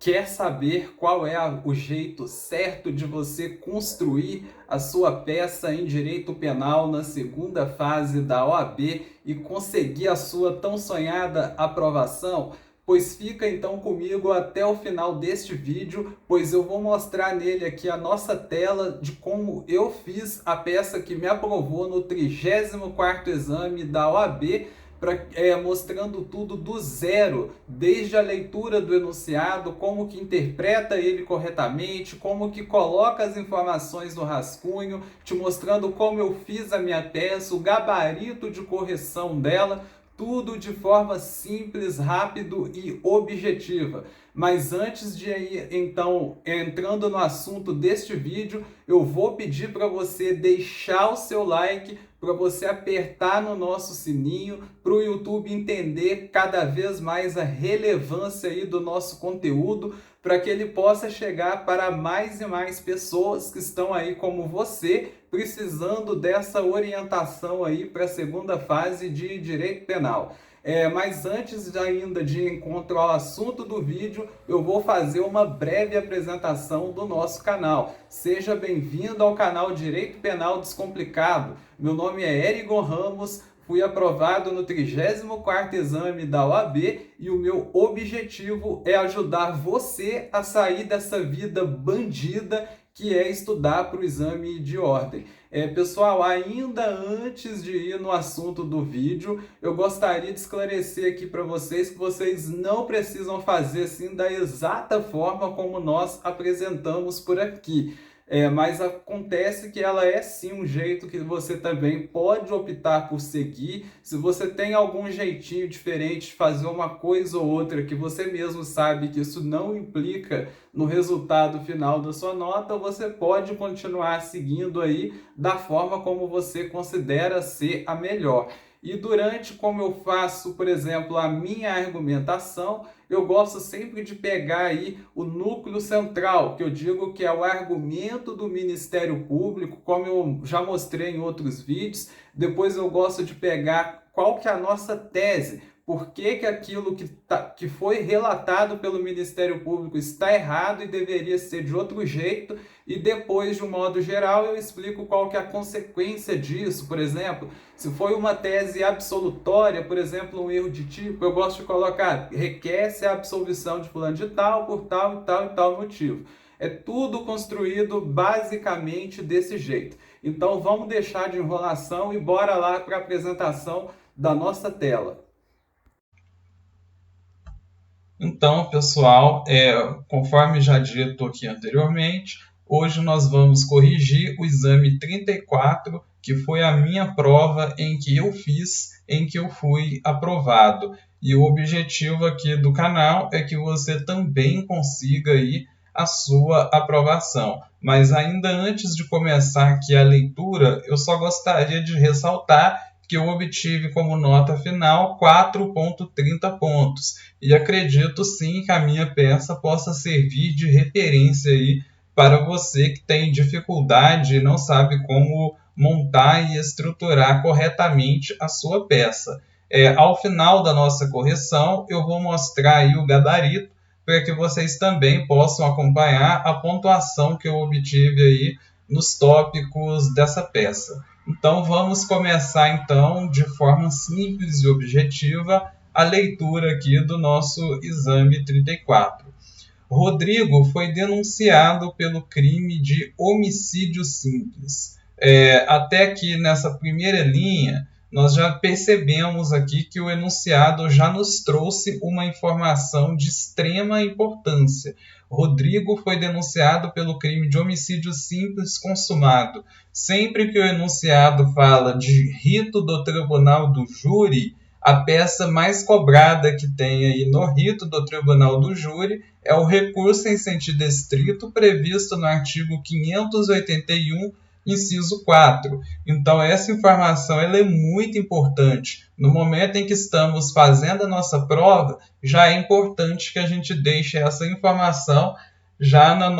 Quer saber qual é o jeito certo de você construir a sua peça em direito penal na segunda fase da OAB e conseguir a sua tão sonhada aprovação? Pois fica então comigo até o final deste vídeo, pois eu vou mostrar nele aqui a nossa tela de como eu fiz a peça que me aprovou no 34º exame da OAB, mostrando tudo do zero, desde a leitura do enunciado, como que interpreta ele corretamente, como que coloca as informações no rascunho, te mostrando como eu fiz a minha peça, o gabarito de correção dela, tudo de forma simples, rápido e objetiva. Mas antes de ir, então, entrando no assunto deste vídeo, eu vou pedir para você deixar o seu like, para você apertar no nosso sininho, para o YouTube entender cada vez mais a relevância aí do nosso conteúdo, para que ele possa chegar para mais e mais pessoas que estão aí como você, precisando dessa orientação aí para a segunda fase de Direito Penal. Mas antes ainda de encontrar o assunto do vídeo, eu vou fazer uma breve apresentação do nosso canal. Seja bem-vindo ao canal Direito Penal Descomplicado. Meu nome é Erigon Ramos, fui aprovado no 34º exame da OAB e o meu objetivo é ajudar você a sair dessa vida bandida que é estudar para o exame de ordem. Pessoal, ainda antes de ir no assunto do vídeo, eu gostaria de esclarecer aqui para vocês que vocês não precisam fazer assim da exata forma como nós apresentamos por aqui. Mas acontece que ela é sim um jeito que você também pode optar por seguir. Se você tem algum jeitinho diferente de fazer uma coisa ou outra que você mesmo sabe que isso não implica no resultado final da sua nota, você pode continuar seguindo aí da forma como você considera ser a melhor. E durante como eu faço, por exemplo, a minha argumentação, eu gosto sempre de pegar aí o núcleo central, que eu digo que é o argumento do Ministério Público, como eu já mostrei em outros vídeos. Depois eu gosto de pegar qual que é a nossa tese, por que aquilo que foi relatado pelo Ministério Público está errado e deveria ser de outro jeito, e depois, de um modo geral, eu explico qual que é a consequência disso. Por exemplo, se foi uma tese absolutória, por exemplo, um erro de tipo, eu gosto de colocar, requer-se a absolvição de fulano de tal, por tal e tal e tal motivo. É tudo construído basicamente desse jeito. Então vamos deixar de enrolação e bora lá para a apresentação da nossa tela. Então, pessoal, conforme já dito aqui anteriormente, hoje nós vamos corrigir o exame 34, que foi a minha prova em que eu fiz, em que eu fui aprovado. E o objetivo aqui do canal é que você também consiga aí a sua aprovação. Mas ainda antes de começar aqui a leitura, eu só gostaria de ressaltar que eu obtive como nota final 4,30 pontos. E acredito sim que a minha peça possa servir de referência aí para você que tem dificuldade e não sabe como montar e estruturar corretamente a sua peça. Ao final da nossa correção, eu vou mostrar aí o gabarito para que vocês também possam acompanhar a pontuação que eu obtive aí nos tópicos dessa peça. Então vamos começar então de forma simples e objetiva a leitura aqui do nosso exame 34. Rodrigo foi denunciado pelo crime de homicídio simples. Até aqui nessa primeira linha, nós já percebemos aqui que o enunciado já nos trouxe uma informação de extrema importância. Rodrigo foi denunciado pelo crime de homicídio simples consumado. Sempre que o enunciado fala de rito do tribunal do júri, a peça mais cobrada que tem aí no rito do tribunal do júri é o recurso em sentido estrito previsto no artigo 581, inciso 4. Então, essa informação ela é muito importante. No momento em que estamos fazendo a nossa prova, já é importante que a gente deixe essa informação já no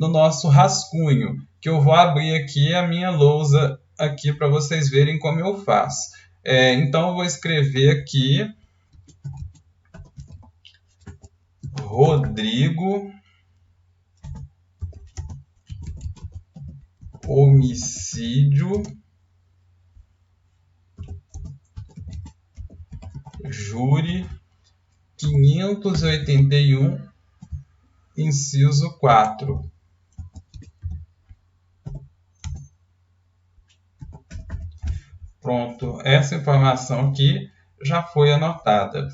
nosso rascunho, que eu vou abrir aqui a minha lousa aqui para vocês verem como eu faço. Então, eu vou escrever aqui Rodrigo, homicídio, júri 581, inciso 4. Pronto, essa informação aqui já foi anotada.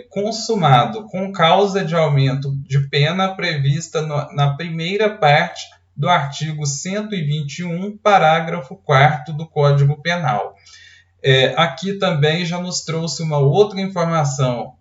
Consumado com causa de aumento de pena prevista na primeira parte do artigo 121, parágrafo 4º do Código Penal. Aqui também já nos trouxe uma outra informação,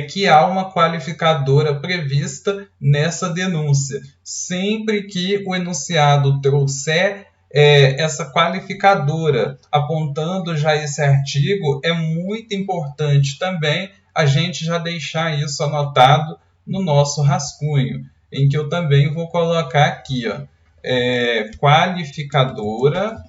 que há uma qualificadora prevista nessa denúncia. Sempre que o enunciado trouxer essa qualificadora apontando já esse artigo, é muito importante também a gente já deixar isso anotado no nosso rascunho, em que eu também vou colocar aqui, ó, qualificadora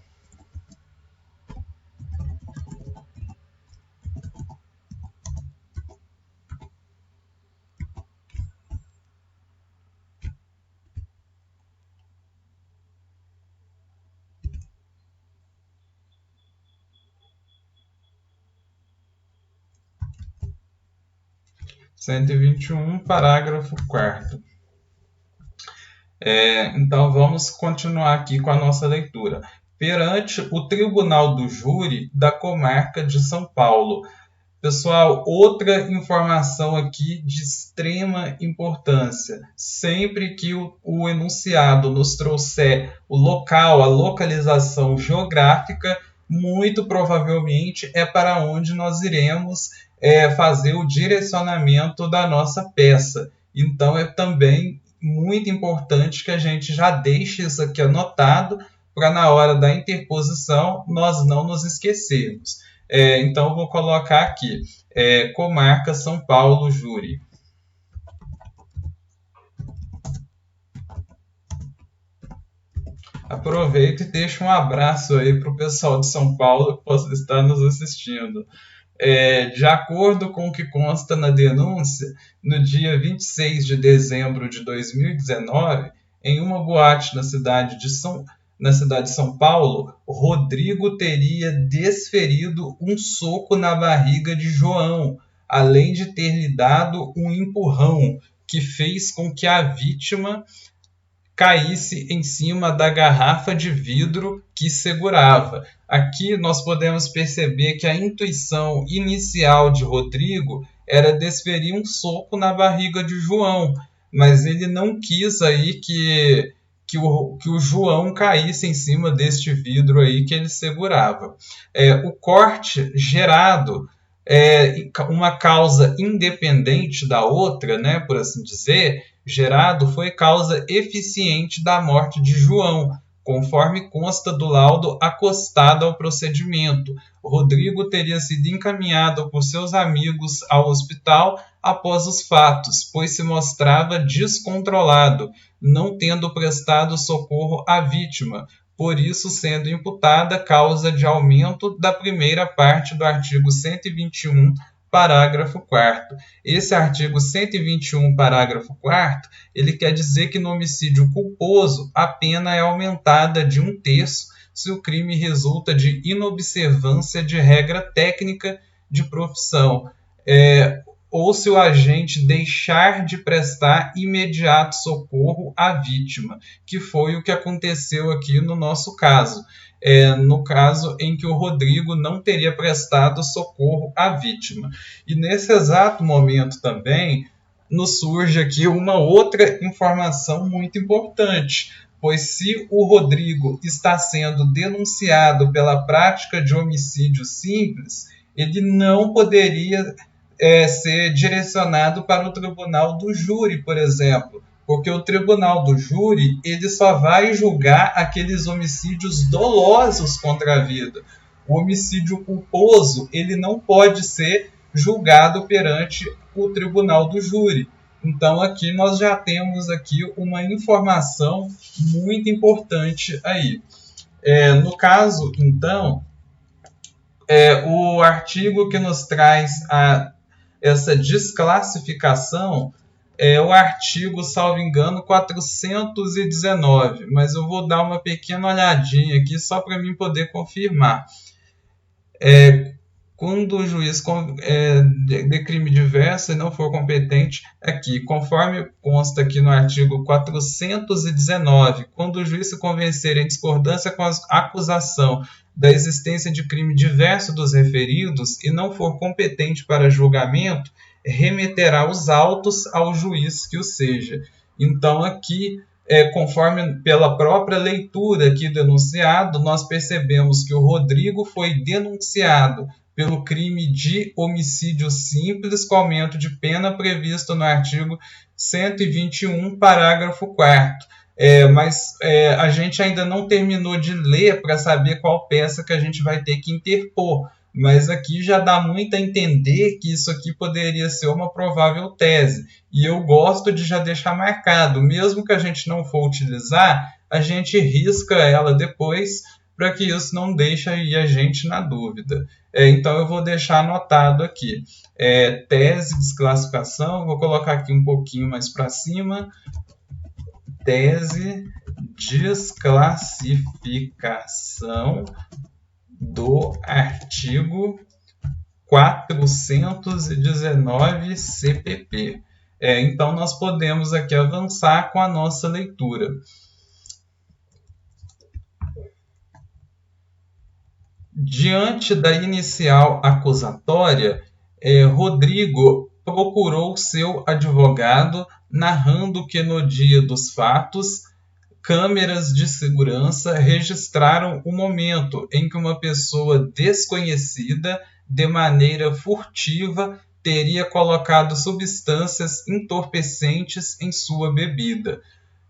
(121), parágrafo 4º. Então, vamos continuar aqui com a nossa leitura. Perante o Tribunal do Júri da Comarca de São Paulo. Pessoal, outra informação aqui de extrema importância. Sempre que o enunciado nos trouxer o local, a localização geográfica, muito provavelmente é para onde nós iremos fazer o direcionamento da nossa peça. Então, é também muito importante que a gente já deixe isso aqui anotado para na hora da interposição nós não nos esquecermos. Então, eu vou colocar aqui, Comarca São Paulo, júri. Aproveito e deixo um abraço aí para o pessoal de São Paulo que possa estar nos assistindo. De acordo com o que consta na denúncia, no dia 26 de dezembro de 2019, em uma boate na cidade de São Paulo, Rodrigo teria desferido um soco na barriga de João, além de ter lhe dado um empurrão que fez com que a vítima caísse em cima da garrafa de vidro que segurava. Aqui nós podemos perceber que a intuição inicial de Rodrigo era desferir um soco na barriga de João, mas ele não quis aí que o João caísse em cima deste vidro aí que ele segurava. O corte gerado uma causa independente da outra, né, por assim dizer, gerado foi causa eficiente da morte de João, conforme consta do laudo acostado ao procedimento. Rodrigo teria sido encaminhado por seus amigos ao hospital após os fatos, pois se mostrava descontrolado, não tendo prestado socorro à vítima, por isso sendo imputada causa de aumento da primeira parte do artigo 121, parágrafo 4º. Esse artigo 121, parágrafo 4º, ele quer dizer que no homicídio culposo a pena é aumentada de 1/3 se o crime resulta de inobservância de regra técnica de profissão, ou se o agente deixar de prestar imediato socorro à vítima, que foi o que aconteceu aqui no nosso caso. No caso em que o Rodrigo não teria prestado socorro à vítima. E nesse exato momento também nos surge aqui uma outra informação muito importante, pois se o Rodrigo está sendo denunciado pela prática de homicídio simples, ele não poderia ser direcionado para o tribunal do júri, por exemplo, porque o tribunal do júri ele só vai julgar aqueles homicídios dolosos contra a vida. O homicídio culposo ele não pode ser julgado perante o tribunal do júri. Então aqui nós já temos aqui uma informação muito importante aí. No caso, então, o artigo que nos traz essa desclassificação o artigo, salvo engano, 419, mas eu vou dar uma pequena olhadinha aqui só para mim poder confirmar. Quando o juiz de crime diverso e não for competente, aqui, conforme consta aqui no artigo 419, quando o juiz se convencer em discordância com a acusação da existência de crime diverso dos referidos e não for competente para julgamento, remeterá os autos ao juiz que o seja. Então, aqui, conforme pela própria leitura aqui do enunciado, nós percebemos que o Rodrigo foi denunciado pelo crime de homicídio simples com aumento de pena previsto no artigo 121, parágrafo 4º. Mas a gente ainda não terminou de ler para saber qual peça que a gente vai ter que interpor. Mas aqui já dá muito a entender que isso aqui poderia ser uma provável tese. E eu gosto de já deixar marcado, mesmo que a gente não for utilizar, a gente risca ela depois para que isso não deixe aí a gente na dúvida. Então eu vou deixar anotado aqui. Tese, desclassificação, vou colocar aqui um pouquinho mais para cima. Tese, desclassificação do artigo 419 CPP. Então, nós podemos aqui avançar com a nossa leitura. Diante da inicial acusatória, Rodrigo procurou seu advogado, narrando que no dia dos fatos, câmeras de segurança registraram o momento em que uma pessoa desconhecida, de maneira furtiva, teria colocado substâncias entorpecentes em sua bebida.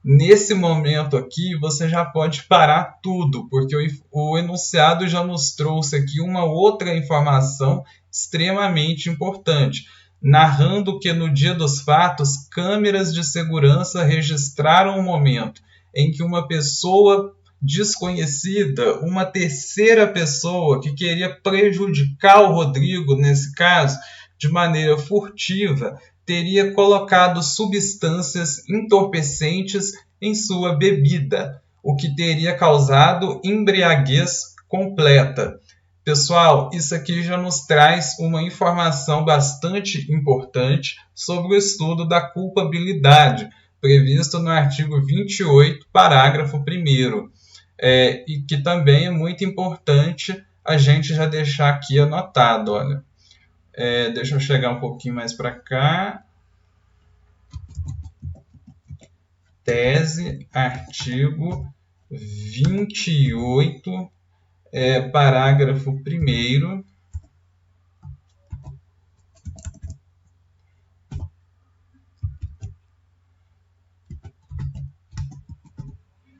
Nesse momento aqui, você já pode parar tudo, porque o enunciado já nos trouxe aqui uma outra informação extremamente importante, narrando que no dia dos fatos, câmeras de segurança registraram o momento em que uma pessoa desconhecida, uma terceira pessoa que queria prejudicar o Rodrigo, nesse caso, de maneira furtiva, teria colocado substâncias entorpecentes em sua bebida, o que teria causado embriaguez completa. Pessoal, isso aqui já nos traz uma informação bastante importante sobre o estudo da culpabilidade, previsto no artigo 28, parágrafo 1º, e que também é muito importante a gente já deixar aqui anotado. Olha. Deixa eu chegar um pouquinho mais para cá. Tese, artigo 28, parágrafo 1º.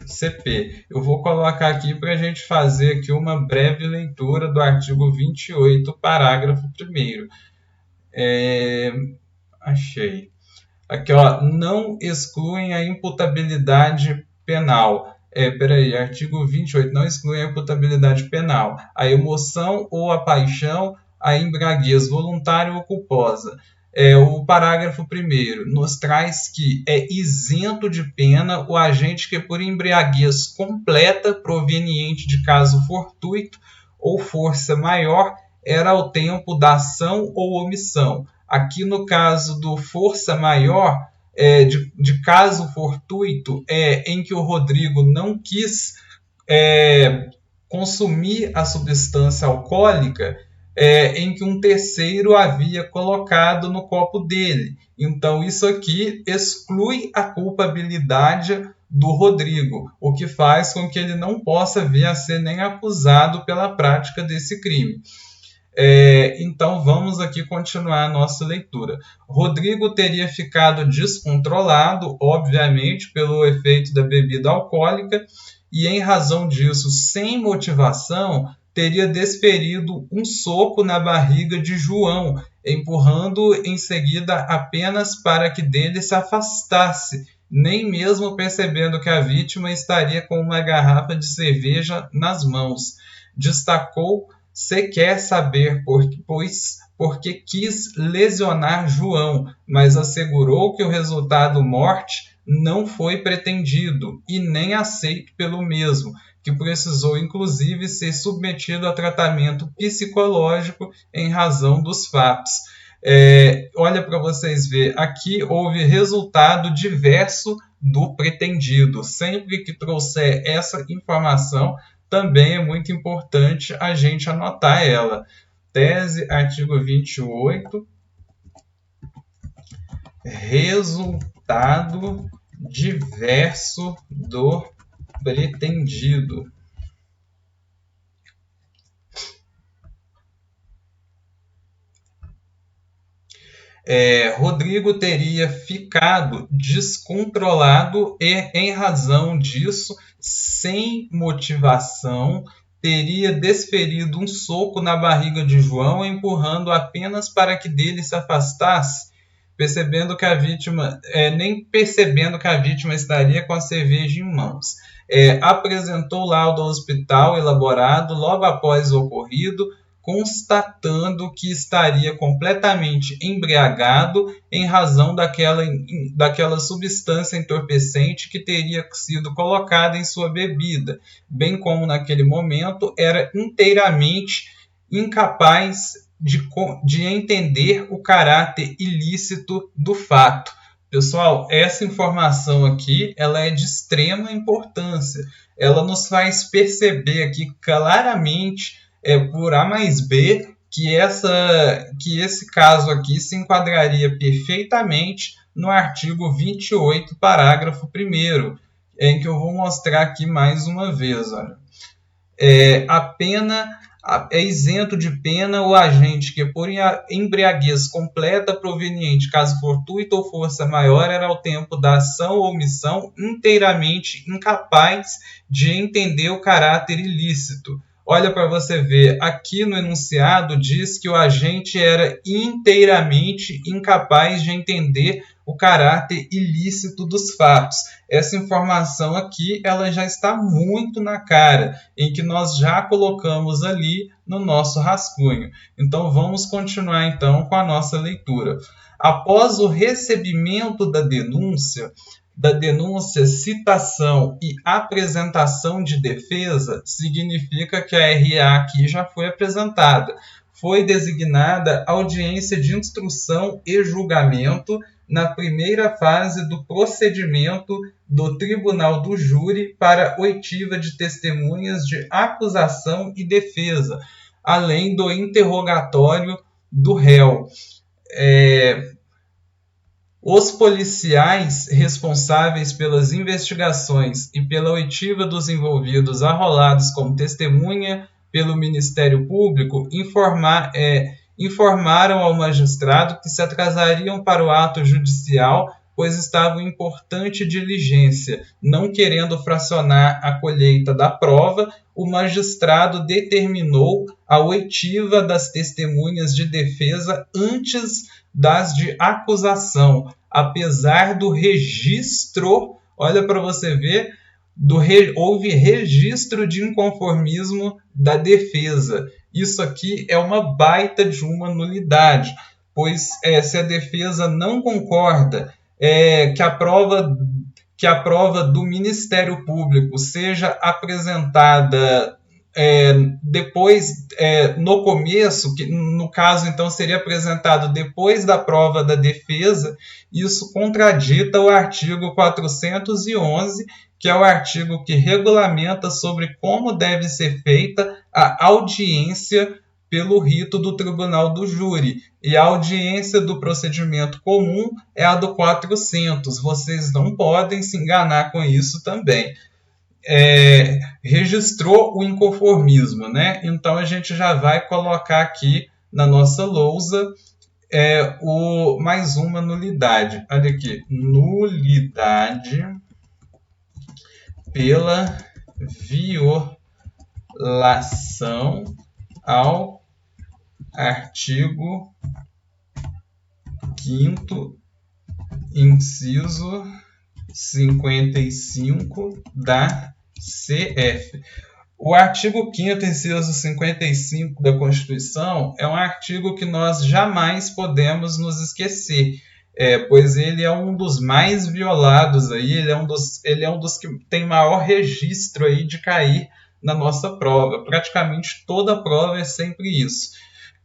CP. Eu vou colocar aqui para a gente fazer aqui uma breve leitura do artigo 28, parágrafo 1º. Achei. Aqui, ó, não excluem a imputabilidade penal. Artigo 28, não exclui a imputabilidade penal. A emoção ou a paixão, a embriaguez voluntária ou culposa. O parágrafo 1º nos traz que é isento de pena o agente que por embriaguez completa, proveniente de caso fortuito ou força maior, era ao tempo da ação ou omissão. Aqui no caso do força maior, de caso fortuito, em que o Rodrigo não quis consumir a substância alcoólica, em que um terceiro havia colocado no copo dele. Então, isso aqui exclui a culpabilidade do Rodrigo, o que faz com que ele não possa vir a ser nem acusado pela prática desse crime. Então, vamos aqui continuar a nossa leitura. Rodrigo teria ficado descontrolado, obviamente, pelo efeito da bebida alcoólica, e em razão disso, sem motivação, teria desferido um soco na barriga de João, empurrando em seguida apenas para que dele se afastasse, nem mesmo percebendo que a vítima estaria com uma garrafa de cerveja nas mãos. Destacou: "Se quer saber, pois porque quis lesionar João, mas assegurou que o resultado morte não foi pretendido e nem aceito pelo mesmo, que precisou inclusive ser submetido a tratamento psicológico em razão dos fatos. Olha para vocês verem, aqui houve resultado diverso do pretendido. Sempre que trouxer essa informação, também é muito importante a gente anotar ela. Tese, artigo 28, resultado diverso do pretendido. Rodrigo teria ficado descontrolado e, em razão disso, sem motivação, teria desferido um soco na barriga de João, empurrando apenas para que dele se afastasse, nem percebendo que a vítima estaria com a cerveja em mãos. Apresentou laudo ao hospital elaborado logo após o ocorrido, constatando que estaria completamente embriagado em razão daquela substância entorpecente que teria sido colocada em sua bebida, bem como naquele momento era inteiramente incapaz de entender o caráter ilícito do fato. Pessoal, essa informação aqui ela é de extrema importância. Ela nos faz perceber aqui claramente, por A mais B, que esse caso aqui se enquadraria perfeitamente no artigo 28, parágrafo 1º, em que eu vou mostrar aqui mais uma vez. Olha. A pena é isento de pena o agente que, por embriaguez completa proveniente, caso fortuito ou força maior, era ao tempo da ação ou omissão inteiramente incapaz de entender o caráter ilícito. Olha para você ver, aqui no enunciado diz que o agente era inteiramente incapaz de entender o caráter ilícito dos fatos. Essa informação aqui ela já está muito na cara, em que nós já colocamos ali no nosso rascunho. Então vamos continuar então com a nossa leitura. Após o recebimento da denúncia, citação e apresentação de defesa, significa que a RA aqui já foi apresentada. Foi designada audiência de instrução e julgamento na primeira fase do procedimento do Tribunal do Júri para oitiva de testemunhas de acusação e defesa, além do interrogatório do réu. Os policiais responsáveis pelas investigações e pela oitiva dos envolvidos arrolados como testemunha pelo Ministério Público informaram ao magistrado que se atrasariam para o ato judicial, pois estavam em importante diligência. Não querendo fracionar a colheita da prova, o magistrado determinou a oitiva das testemunhas de defesa antes das de acusação, apesar do registro, olha para você ver, houve registro de inconformismo da defesa. Isso aqui é uma baita de uma nulidade, pois se a defesa não concorda que a prova do Ministério Público seja apresentada depois, no começo, que no caso então seria apresentado depois da prova da defesa, isso contradita o artigo 411, que é o artigo que regulamenta sobre como deve ser feita a audiência pelo rito do Tribunal do Júri. E a audiência do procedimento comum é a do 400. Vocês não podem se enganar com isso também. Registrou o inconformismo, né? Então a gente já vai colocar aqui na nossa lousa mais uma nulidade. Olha aqui, nulidade pela violação ao artigo 5º, inciso 55 da CF. O artigo 5º, inciso 55 da Constituição é um artigo que nós jamais podemos nos esquecer, pois ele é um dos mais violados, aí, ele é um dos que tem maior registro aí de cair na nossa prova. Praticamente toda prova é sempre isso.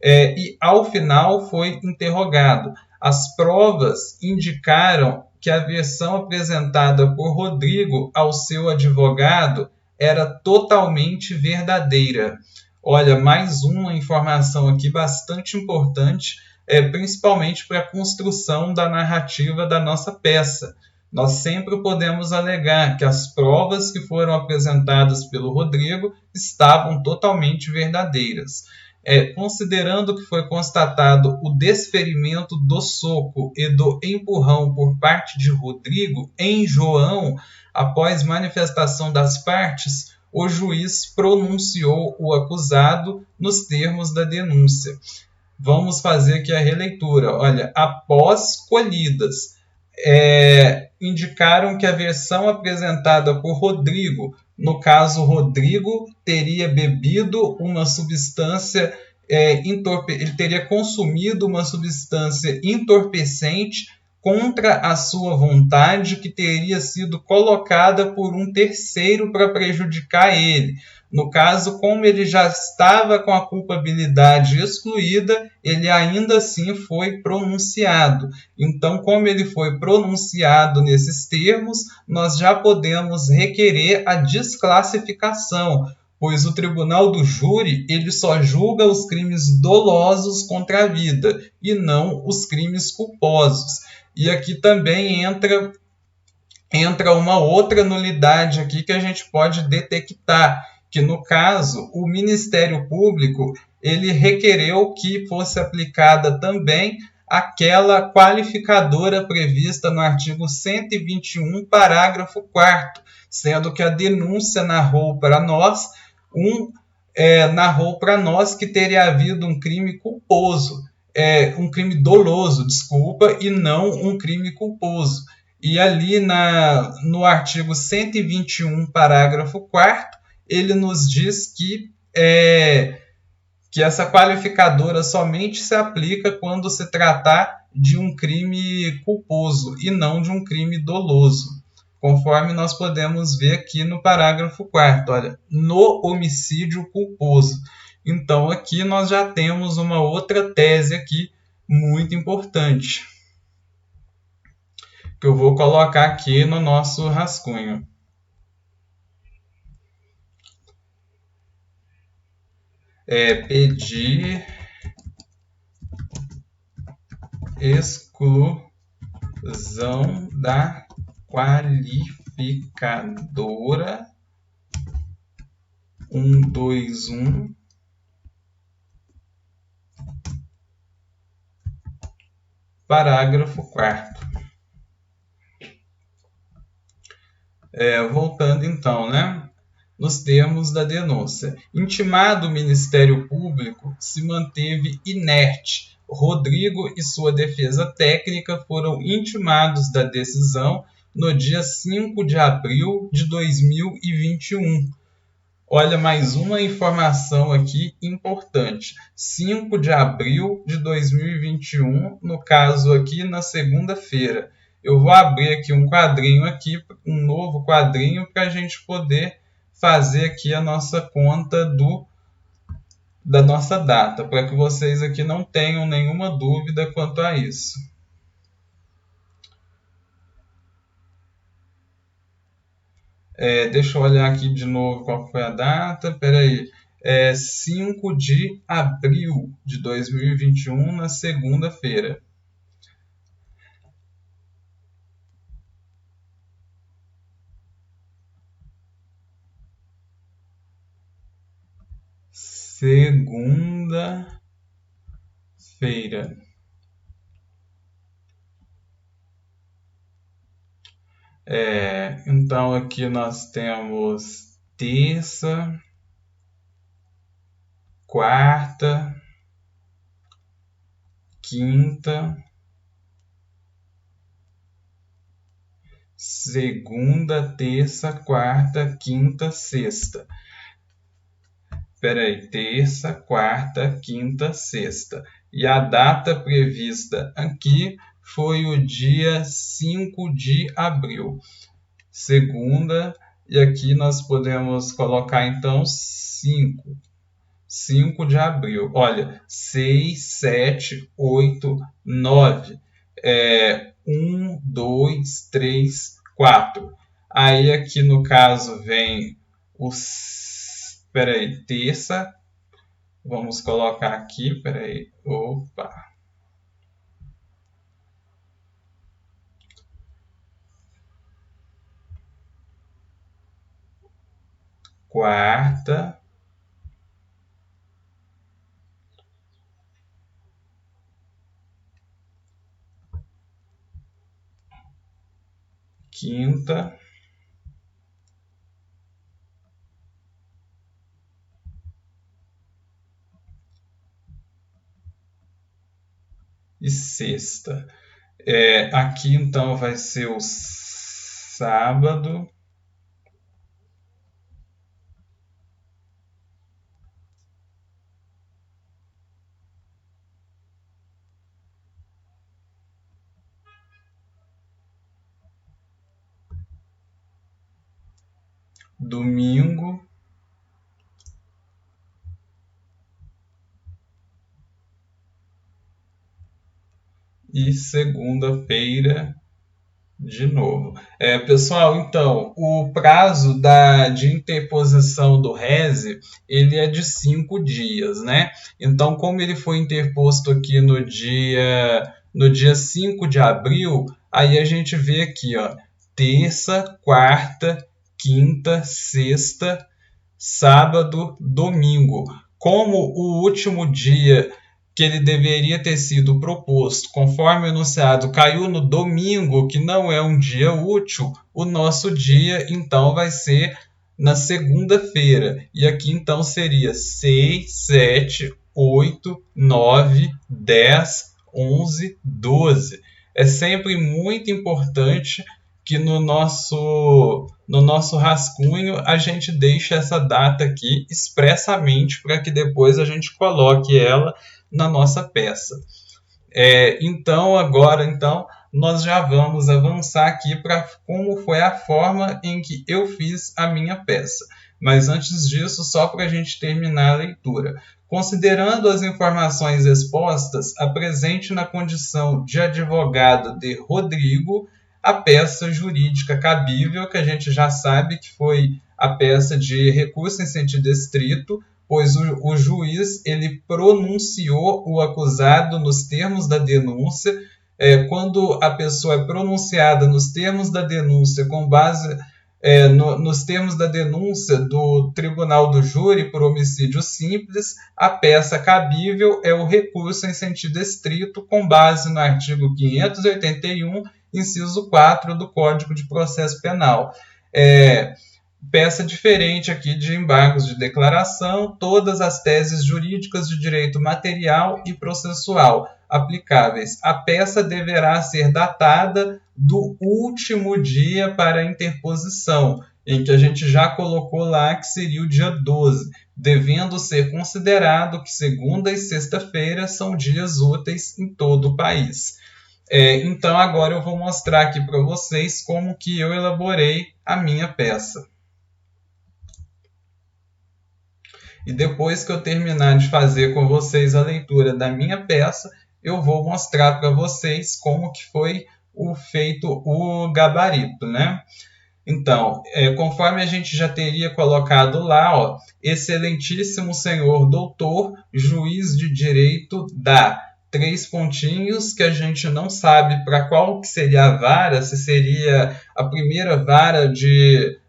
E ao final foi interrogado. As provas indicaram que a versão apresentada por Rodrigo ao seu advogado era totalmente verdadeira. Olha, mais uma informação aqui bastante importante, principalmente para a construção da narrativa da nossa peça. Nós sempre podemos alegar que as provas que foram apresentadas pelo Rodrigo estavam totalmente verdadeiras. Considerando que foi constatado o desferimento do soco e do empurrão por parte de Rodrigo em João, após manifestação das partes, o juiz pronunciou o acusado nos termos da denúncia. Vamos fazer aqui a releitura. Olha, após colhidas, indicaram que a versão apresentada por Rodrigo, no caso, Rodrigo teria bebido uma substância, ele teria consumido uma substância entorpecente contra a sua vontade, que teria sido colocada por um terceiro para prejudicar ele. No caso, como ele já estava com a culpabilidade excluída, ele ainda assim foi pronunciado. Então, como ele foi pronunciado nesses termos, nós já podemos requerer a desclassificação, pois o tribunal do júri ele só julga os crimes dolosos contra a vida e não os crimes culposos. E aqui também entra uma outra nulidade aqui que a gente pode detectar, que no caso o Ministério Público ele requereu que fosse aplicada também aquela qualificadora prevista no artigo 121, parágrafo 4º, sendo que a denúncia narrou para nós que teria havido um crime culposo, um crime doloso, desculpa, e não um crime culposo. E ali no artigo 121, parágrafo 4º, ele nos diz que essa qualificadora somente se aplica quando se tratar de um crime culposo e não de um crime doloso, conforme nós podemos ver aqui no parágrafo 4º, olha, no homicídio culposo. Então, aqui nós já temos uma outra tese aqui muito importante, que eu vou colocar aqui no nosso rascunho. Pedir exclusão da qualificadora 121, parágrafo 4º. Voltando então, nos termos da denúncia. Intimado o Ministério Público, se manteve inerte. Rodrigo e sua defesa técnica foram intimados da decisão no dia 5 de abril de 2021. Olha, mais uma informação aqui importante. 5 de abril de 2021, no caso aqui na segunda-feira. Eu vou abrir aqui um quadrinho aqui, um novo quadrinho, para a gente poder fazer aqui a nossa conta da nossa data, para que vocês aqui não tenham nenhuma dúvida quanto a isso. Deixa eu olhar aqui de novo qual foi a data. Espera aí. 5 de abril de 2021, na segunda-feira. Segunda-feira. Então aqui nós temos terça, quarta, quinta, segunda, terça, quarta, quinta, sexta. Peraí, terça, quarta, quinta, sexta. E a data prevista aqui foi o dia 5 de abril. Segunda, e aqui nós podemos colocar então 5. 5 de abril. Olha, 6, 7, 8, 9. 1, 2, 3, 4. Aí aqui no caso vem os. Peraí, terça. Vamos colocar aqui, peraí. Opa. Quarta. Quinta. E sexta. Aqui então vai ser o sábado. Domingo. E segunda-feira de novo. Pessoal, então, o prazo de interposição do RESE, ele é de 5 dias, né? Então, como ele foi interposto aqui no dia 5 de abril, aí a gente vê aqui, ó, terça, quarta, quinta, sexta, sábado, domingo. Como o último dia que ele deveria ter sido proposto, conforme enunciado, caiu no domingo, que não é um dia útil, o nosso dia, então, vai ser na segunda-feira. E aqui, então, seria 6, 7, 8, 9, 10, 11, 12. É sempre muito importante que no nosso rascunho a gente deixe essa data aqui expressamente para que depois a gente coloque ela na nossa peça. Então, agora, nós já vamos avançar aqui para como foi a forma em que eu fiz a minha peça. Mas antes disso, só para a gente terminar a leitura. Considerando as informações expostas, apresente na condição de advogado de Rodrigo a peça jurídica cabível, que a gente já sabe que foi a peça de recurso em sentido estrito, pois o juiz ele pronunciou o acusado nos termos da denúncia. Quando a pessoa é pronunciada nos termos da denúncia, com base nos termos da denúncia do Tribunal do Júri por homicídio simples, a peça cabível é o recurso em sentido estrito, com base no artigo 581, inciso 4 do Código de Processo Penal. Peça diferente aqui de embargos de declaração, todas as teses jurídicas de direito material e processual aplicáveis. A peça deverá ser datada do último dia para a interposição, em que a gente já colocou lá que seria o dia 12, devendo ser considerado que segunda e sexta-feira são dias úteis em todo o país. Então agora eu vou mostrar aqui para vocês como que eu elaborei a minha peça. E depois que eu terminar de fazer com vocês a leitura da minha peça, eu vou mostrar para vocês como que foi feito o gabarito, né? Então, conforme a gente já teria colocado lá, ó, excelentíssimo senhor doutor, juiz de direito da 3 pontinhos, que a gente não sabe para qual que seria a vara, se seria a primeira vara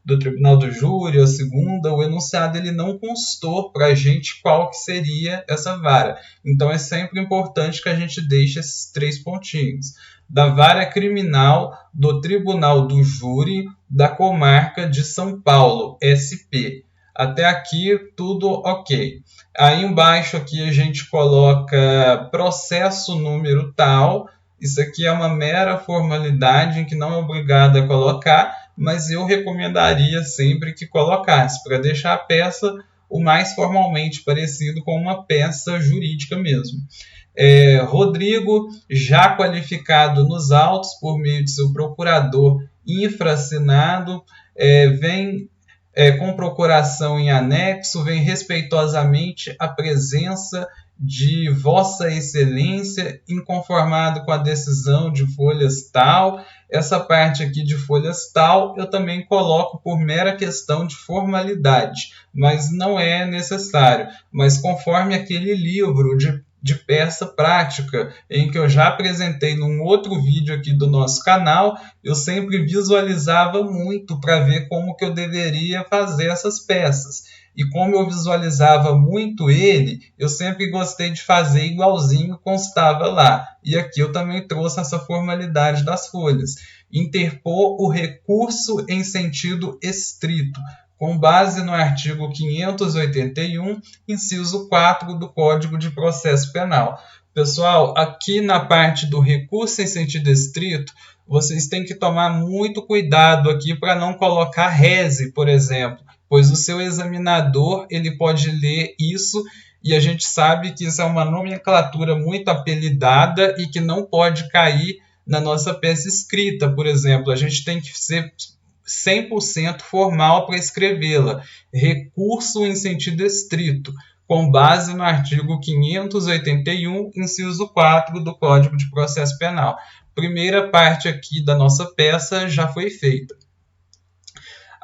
do Tribunal do Júri, ou a segunda, o enunciado ele não constou para a gente qual que seria essa vara. Então é sempre importante que a gente deixe esses 3 pontinhos. Da vara criminal do Tribunal do Júri da Comarca de São Paulo, SP. Até aqui tudo ok. Aí embaixo aqui a gente coloca processo número tal. Isso aqui é uma mera formalidade em que não é obrigado a colocar, mas eu recomendaria sempre que colocasse, para deixar a peça o mais formalmente parecido com uma peça jurídica mesmo. Rodrigo, já qualificado nos autos por meio de seu procurador infraassinado, vem com procuração em anexo, vem respeitosamente à presença de Vossa Excelência, inconformado com a decisão de folhas tal. Essa parte aqui de folhas tal eu também coloco por mera questão de formalidade, mas não é necessário. Mas conforme aquele livro de peça prática, em que eu já apresentei num outro vídeo aqui do nosso canal, eu sempre visualizava muito para ver como que eu deveria fazer essas peças. E como eu visualizava muito ele, eu sempre gostei de fazer igualzinho constava lá. E aqui eu também trouxe essa formalidade das folhas. Interpor o recurso em sentido estrito, com base no artigo 581, inciso 4 do Código de Processo Penal. Pessoal, aqui na parte do recurso em sentido estrito, vocês têm que tomar muito cuidado aqui para não colocar rese, por exemplo, pois o seu examinador ele pode ler isso e a gente sabe que isso é uma nomenclatura muito apelidada e que não pode cair na nossa peça escrita, por exemplo. A gente tem que ser 100% formal para escrevê-la. Recurso em sentido estrito, com base no artigo 581, inciso 4 do Código de Processo Penal. Primeira parte aqui da nossa peça já foi feita.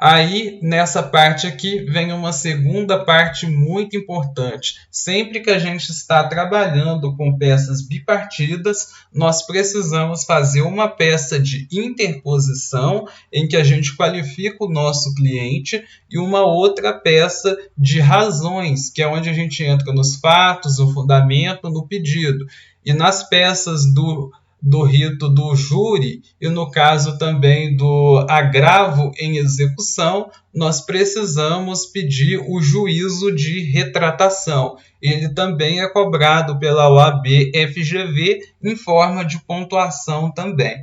Aí, nessa parte aqui, vem uma segunda parte muito importante. Sempre que a gente está trabalhando com peças bipartidas, nós precisamos fazer uma peça de interposição, em que a gente qualifica o nosso cliente, e uma outra peça de razões, que é onde a gente entra nos fatos, no fundamento, no pedido. E nas peças do rito do júri e no caso também do agravo em execução, nós precisamos pedir o juízo de retratação. Ele também é cobrado pela OAB-FGV em forma de pontuação também.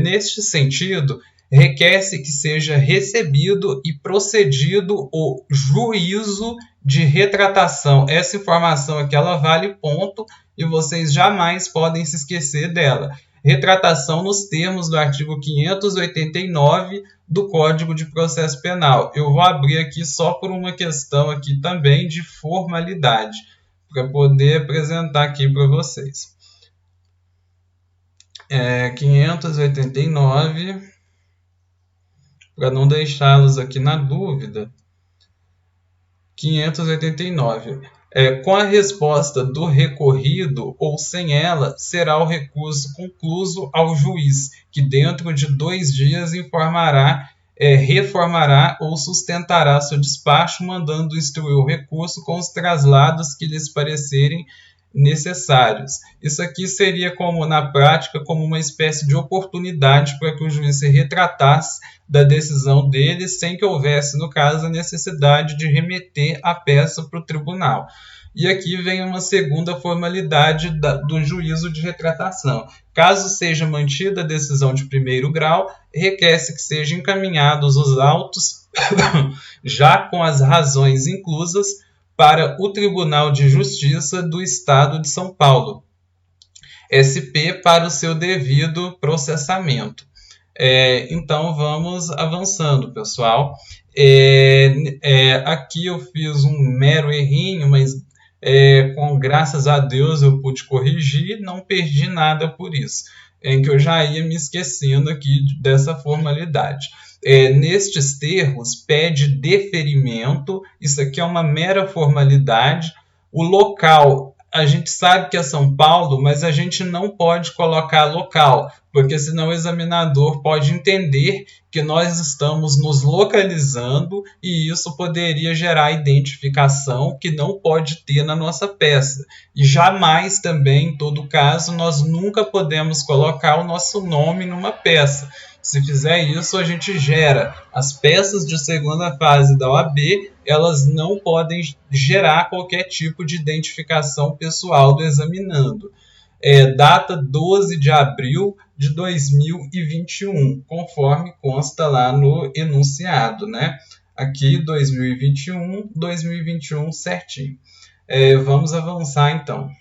Neste sentido, requer-se que seja recebido e procedido o juízo de retratação. Essa informação aqui ela vale ponto e vocês jamais podem se esquecer dela. Retratação nos termos do artigo 589 do Código de Processo Penal. Eu vou abrir aqui só por uma questão aqui também de formalidade, para poder apresentar aqui para vocês. 589, para não deixá-los aqui na dúvida. 589. Com a resposta do recorrido ou sem ela, será o recurso concluso ao juiz, que dentro de 2 dias reformará ou sustentará seu despacho, mandando instruir o recurso com os traslados que lhes parecerem necessários. Isso aqui seria como, na prática, como uma espécie de oportunidade para que o juiz se retratasse da decisão dele, sem que houvesse, no caso, a necessidade de remeter a peça para o tribunal. E aqui vem uma segunda formalidade do juízo de retratação. Caso seja mantida a decisão de primeiro grau, requer-se que sejam encaminhados os autos, já com as razões inclusas, para o Tribunal de Justiça do Estado de São Paulo, SP, para o seu devido processamento. Então, vamos avançando, pessoal. Aqui eu fiz um mero errinho, mas graças a Deus eu pude corrigir, não perdi nada por isso, em que eu já ia me esquecendo aqui dessa formalidade. Nestes termos, pede deferimento, isso aqui é uma mera formalidade. O local, a gente sabe que é São Paulo, mas a gente não pode colocar local, porque senão o examinador pode entender que nós estamos nos localizando e isso poderia gerar identificação que não pode ter na nossa peça. E jamais também, em todo caso, nós nunca podemos colocar o nosso nome numa peça. Se fizer isso, a gente gera. As peças de segunda fase da OAB, elas não podem gerar qualquer tipo de identificação pessoal do examinando. Data 12 de abril de 2021, conforme consta lá no enunciado, né? Aqui 2021 certinho. Vamos avançar então.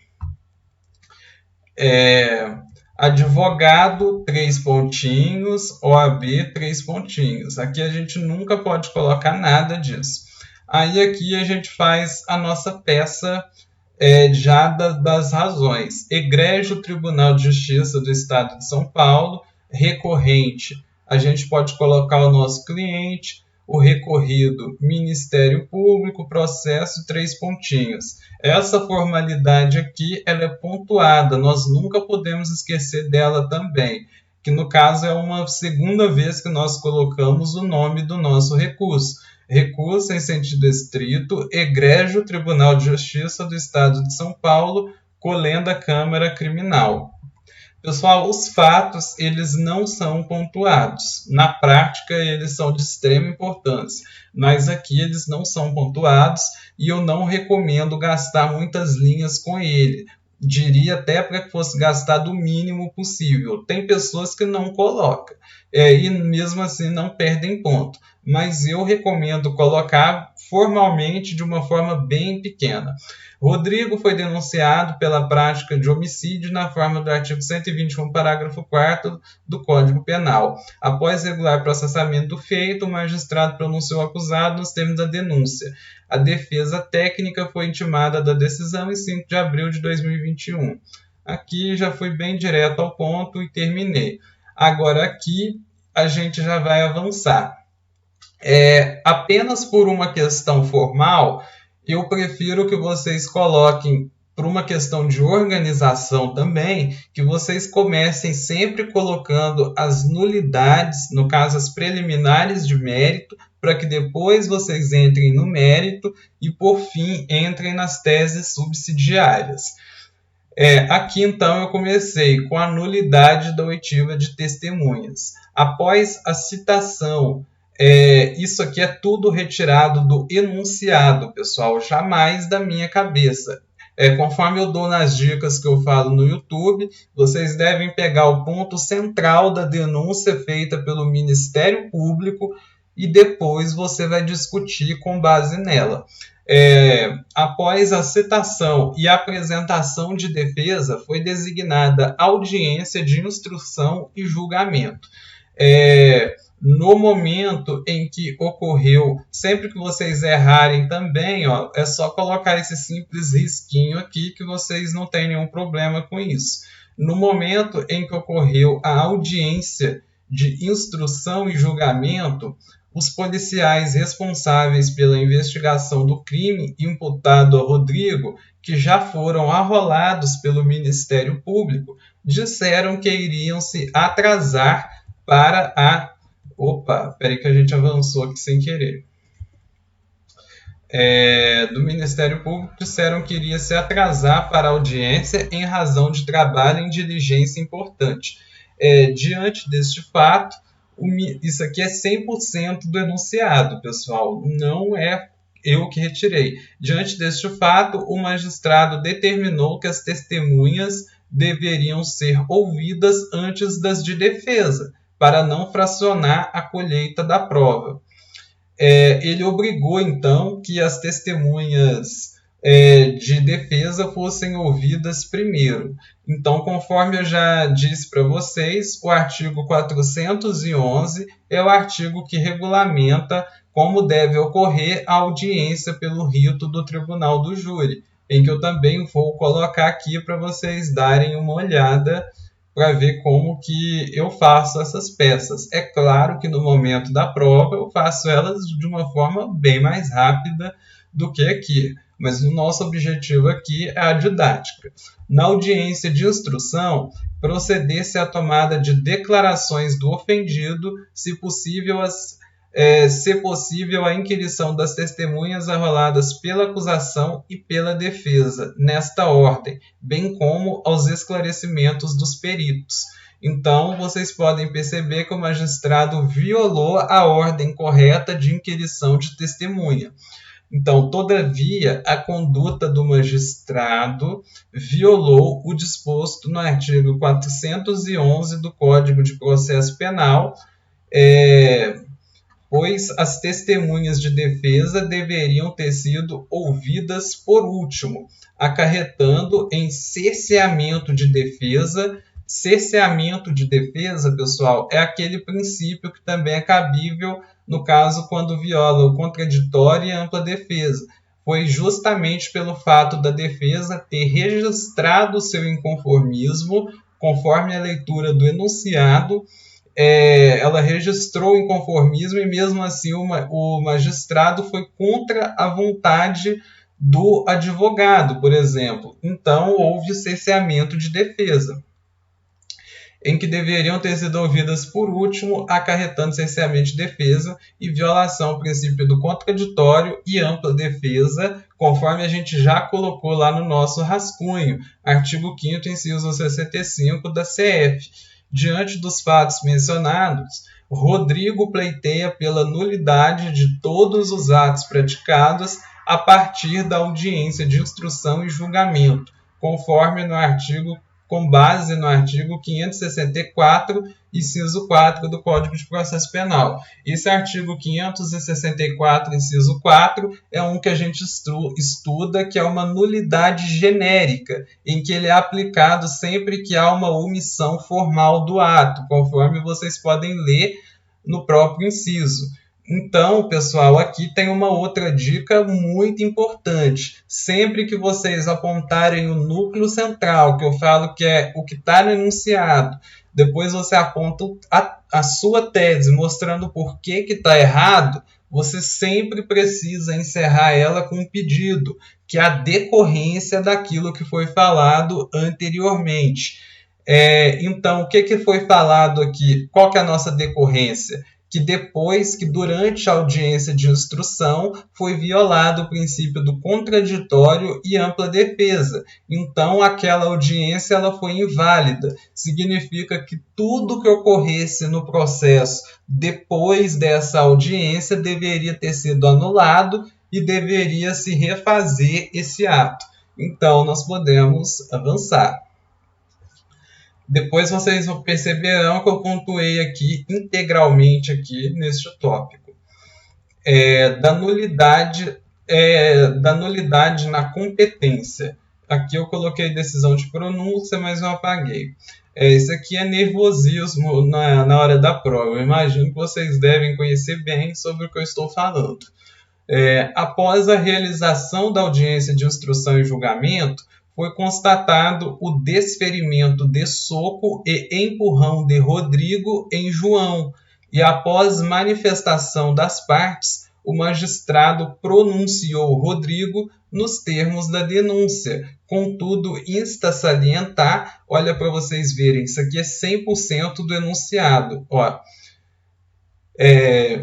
Advogado, 3 pontinhos, OAB, 3 pontinhos. Aqui a gente nunca pode colocar nada disso. Aí aqui a gente faz a nossa peça já das razões. Egrégio Tribunal de Justiça do Estado de São Paulo, recorrente, a gente pode colocar o nosso cliente, o recorrido, Ministério Público, processo, 3 pontinhos. Essa formalidade aqui, ela é pontuada, nós nunca podemos esquecer dela também, que no caso é uma segunda vez que nós colocamos o nome do nosso recurso. Recurso em sentido estrito, Egrégio Tribunal de Justiça do Estado de São Paulo, colenda Câmara Criminal. Pessoal, os fatos, eles não são pontuados. Na prática, eles são de extrema importância, mas aqui eles não são pontuados e eu não recomendo gastar muitas linhas com ele. Diria até para que fosse gastado o mínimo possível. Tem pessoas que não colocam e mesmo assim não perdem ponto, mas eu recomendo colocar formalmente de uma forma bem pequena. Rodrigo foi denunciado pela prática de homicídio na forma do artigo 121, parágrafo 4º do Código Penal. Após regular processamento do feito, o magistrado pronunciou o acusado nos termos da denúncia. A defesa técnica foi intimada da decisão em 5 de abril de 2021. Aqui já fui bem direto ao ponto e terminei. Agora aqui a gente já vai avançar. Apenas por uma questão formal, eu prefiro que vocês coloquem, por uma questão de organização também, que vocês comecem sempre colocando as nulidades, no caso as preliminares de mérito, para que depois vocês entrem no mérito e, por fim, entrem nas teses subsidiárias. Aqui, então, eu comecei com a nulidade da oitiva de testemunhas. Após a citação, isso aqui é tudo retirado do enunciado, pessoal, jamais da minha cabeça. Conforme eu dou nas dicas que eu falo no YouTube, vocês devem pegar o ponto central da denúncia feita pelo Ministério Público e depois você vai discutir com base nela. Após a citação e apresentação de defesa, foi designada audiência de instrução e julgamento. No momento em que ocorreu, sempre que vocês errarem também, é só colocar esse simples risquinho aqui que vocês não têm nenhum problema com isso. No momento em que ocorreu a audiência de instrução e julgamento, os policiais responsáveis pela investigação do crime imputado a Rodrigo, que já foram arrolados pelo Ministério Público, disseram que iriam se atrasar para a... Opa, peraí que a gente avançou aqui sem querer. Do Ministério Público disseram que iria se atrasar para a audiência em razão de trabalho em diligência importante. Diante deste fato, isso aqui é 100% do enunciado, pessoal, não é eu que retirei. Diante deste fato, o magistrado determinou que as testemunhas deveriam ser ouvidas antes das de defesa, para não fracionar a colheita da prova. Ele obrigou, então, que as testemunhas de defesa fossem ouvidas primeiro. Então, conforme eu já disse para vocês, o artigo 411 é o artigo que regulamenta como deve ocorrer a audiência pelo rito do Tribunal do Júri, em que eu também vou colocar aqui para vocês darem uma olhada para ver como que eu faço essas peças. É claro que no momento da prova eu faço elas de uma forma bem mais rápida do que aqui, mas o nosso objetivo aqui é a didática. Na audiência de instrução, proceder-se à tomada de declarações do ofendido, se possível a inquirição das testemunhas arroladas pela acusação e pela defesa, nesta ordem, bem como aos esclarecimentos dos peritos. Então, vocês podem perceber que o magistrado violou a ordem correta de inquirição de testemunha. Então, todavia, a conduta do magistrado violou o disposto no artigo 411 do Código de Processo Penal, pois as testemunhas de defesa deveriam ter sido ouvidas por último, acarretando em cerceamento de defesa. Cerceamento de defesa, pessoal, é aquele princípio que também é cabível no caso quando viola o contraditório e a ampla defesa. Foi justamente pelo fato da defesa ter registrado seu inconformismo, conforme a leitura do enunciado, ela registrou o inconformismo e mesmo assim o magistrado foi contra a vontade do advogado, por exemplo. Então houve cerceamento de defesa, em que deveriam ter sido ouvidas por último, acarretando cerceamento de defesa e violação ao princípio do contraditório e ampla defesa, conforme a gente já colocou lá no nosso rascunho, artigo 5º, inciso 65 da CF. Diante dos fatos mencionados, Rodrigo pleiteia pela nulidade de todos os atos praticados a partir da audiência de instrução e julgamento, com base no artigo 564, inciso 4 do Código de Processo Penal. Esse artigo 564, inciso 4, é um que a gente estuda, que é uma nulidade genérica, em que ele é aplicado sempre que há uma omissão formal do ato, conforme vocês podem ler no próprio inciso. Então, pessoal, aqui tem uma outra dica muito importante. Sempre que vocês apontarem o núcleo central, que eu falo que é o que está no enunciado, depois você aponta a sua tese mostrando por que está errado, você sempre precisa encerrar ela com um pedido, que é a decorrência daquilo que foi falado anteriormente. Então, o que foi falado aqui? Qual que é a nossa decorrência? Que durante a audiência de instrução foi violado o princípio do contraditório e ampla defesa. Então, aquela audiência ela foi inválida. Significa que tudo que ocorresse no processo depois dessa audiência deveria ter sido anulado e deveria se refazer esse ato. Então, nós podemos avançar. Depois vocês perceberão que eu pontuei aqui integralmente aqui neste tópico. Da nulidade na competência. Aqui eu coloquei decisão de pronúncia, mas não apaguei. Isso aqui é nervosismo na hora da prova. Eu imagino que vocês devem conhecer bem sobre o que eu estou falando. Após a realização da audiência de instrução e julgamento, foi constatado o desferimento de soco e empurrão de Rodrigo em João, e após manifestação das partes, o magistrado pronunciou Rodrigo nos termos da denúncia. Contudo, insta a salientar, olha para vocês verem, isso aqui é 100% do enunciado,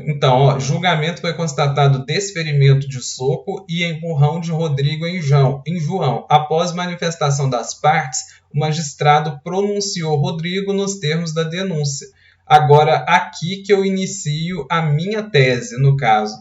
Então, julgamento foi constatado desferimento de soco e empurrão de Rodrigo em João. Após manifestação das partes, o magistrado pronunciou Rodrigo nos termos da denúncia. Agora, aqui que eu inicio a minha tese, no caso.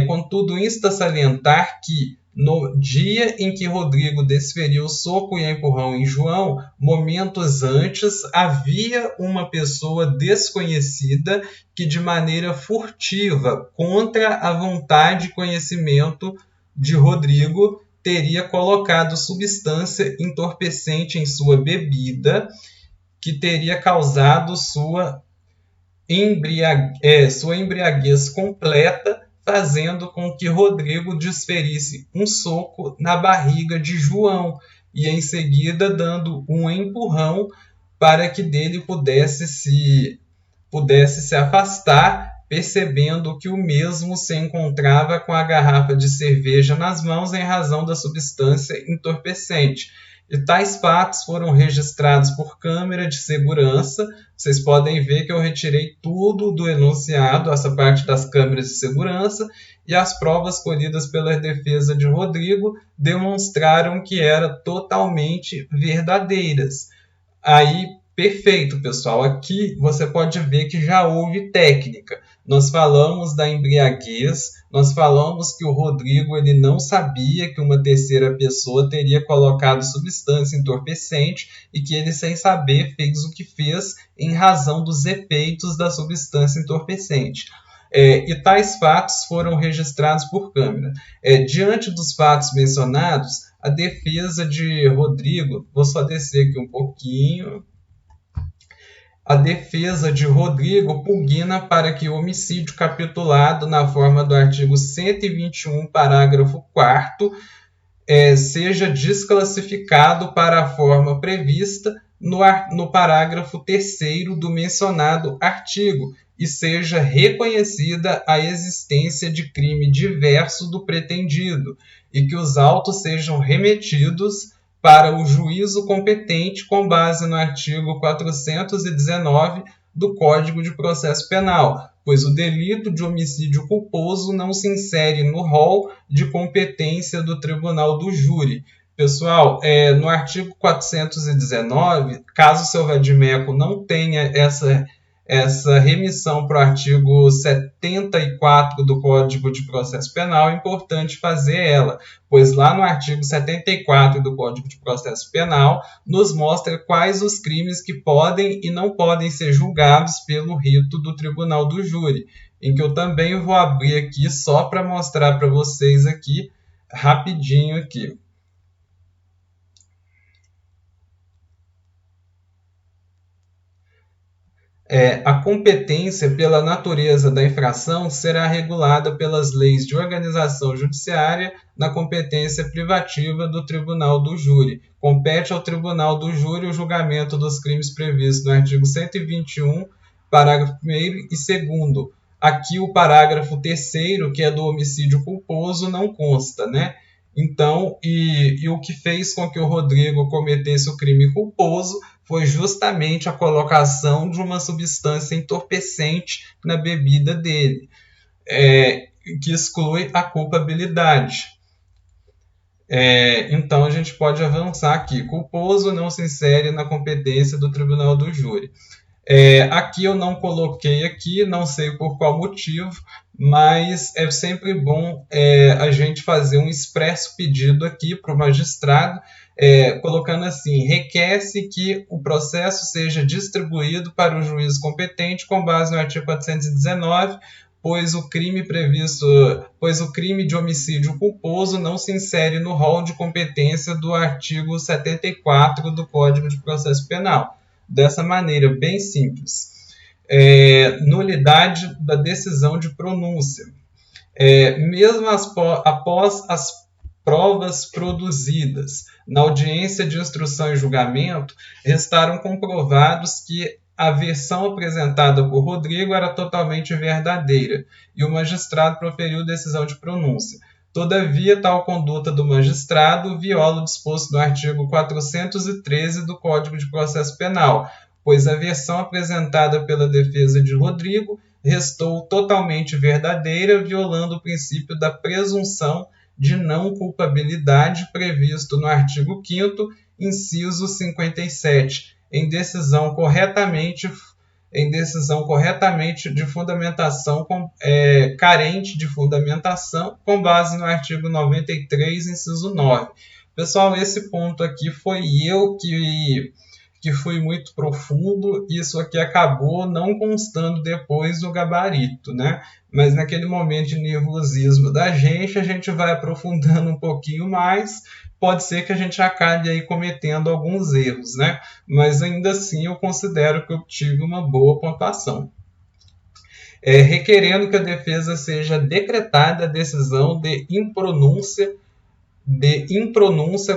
Contudo, insta a salientar que no dia em que Rodrigo desferiu soco e empurrão em João, momentos antes, havia uma pessoa desconhecida que, de maneira furtiva, contra a vontade e conhecimento de Rodrigo, teria colocado substância entorpecente em sua bebida, que teria causado sua embriaguez completa, fazendo com que Rodrigo desferisse um soco na barriga de João e, em seguida, dando um empurrão para que dele pudesse se afastar, percebendo que o mesmo se encontrava com a garrafa de cerveja nas mãos em razão da substância entorpecente. E tais fatos foram registrados por câmera de segurança. Vocês podem ver que eu retirei tudo do enunciado, essa parte das câmeras de segurança, e as provas colhidas pela defesa de Rodrigo demonstraram que eram totalmente verdadeiras. Aí, perfeito, pessoal. Aqui você pode ver que já houve técnica. Nós falamos da embriaguez, nós falamos que o Rodrigo ele não sabia que uma terceira pessoa teria colocado substância entorpecente e que ele, sem saber, fez o que fez em razão dos efeitos da substância entorpecente. e tais fatos foram registrados por câmera. Diante dos fatos mencionados, a defesa de Rodrigo, vou só descer aqui um pouquinho, a defesa de Rodrigo pugna para que o homicídio capitulado na forma do artigo 121, parágrafo 4º, seja desclassificado para a forma prevista no parágrafo 3º do mencionado artigo e seja reconhecida a existência de crime diverso do pretendido e que os autos sejam remetidos para o juízo competente com base no artigo 419 do Código de Processo Penal, pois o delito de homicídio culposo não se insere no rol de competência do tribunal do júri. Pessoal, no artigo 419, caso o seu vadimeco não tenha essa remissão para o artigo 74 do Código de Processo Penal, é importante fazer ela, pois lá no artigo 74 do Código de Processo Penal nos mostra quais os crimes que podem e não podem ser julgados pelo rito do Tribunal do Júri, em que eu também vou abrir aqui só para mostrar para vocês aqui, rapidinho aqui. A competência pela natureza da infração será regulada pelas leis de organização judiciária na competência privativa do Tribunal do Júri. Compete ao Tribunal do Júri o julgamento dos crimes previstos no artigo 121, parágrafo 1º e 2º. Aqui o parágrafo 3º, que é do homicídio culposo, não consta, né? Então, e o que fez com que o Rodrigo cometesse o crime culposo foi justamente a colocação de uma substância entorpecente na bebida dele, que exclui a culpabilidade. Então, a gente pode avançar aqui. Culposo não se insere na competência do Tribunal do Júri. Aqui eu não coloquei aqui, não sei por qual motivo, mas é sempre bom a gente fazer um expresso pedido aqui para o magistrado, colocando assim: requer-se que o processo seja distribuído para o juiz competente com base no artigo 419, pois o crime de homicídio culposo não se insere no rol de competência do artigo 74 do Código de Processo Penal. Dessa maneira, bem simples. Nulidade da decisão de pronúncia. Mesmo após as provas produzidas na audiência de instrução e julgamento, restaram comprovados que a versão apresentada por Rodrigo era totalmente verdadeira e o magistrado proferiu decisão de pronúncia. Todavia, tal conduta do magistrado viola o disposto no artigo 413 do Código de Processo Penal, pois a versão apresentada pela defesa de Rodrigo restou totalmente verdadeira, violando o princípio da presunção de não culpabilidade previsto no artigo 5º, inciso 57, em decisão corretamente de fundamentação carente de fundamentação, com base no artigo 93, inciso 9. Pessoal, esse ponto aqui foi eu que fui muito profundo, isso aqui acabou não constando depois no gabarito, né? Mas naquele momento de nervosismo da gente, a gente vai aprofundando um pouquinho mais, pode ser que a gente acabe aí cometendo alguns erros, né? Mas ainda assim eu considero que eu tive uma boa pontuação. Requerendo que a defesa seja decretada a decisão de impronúncia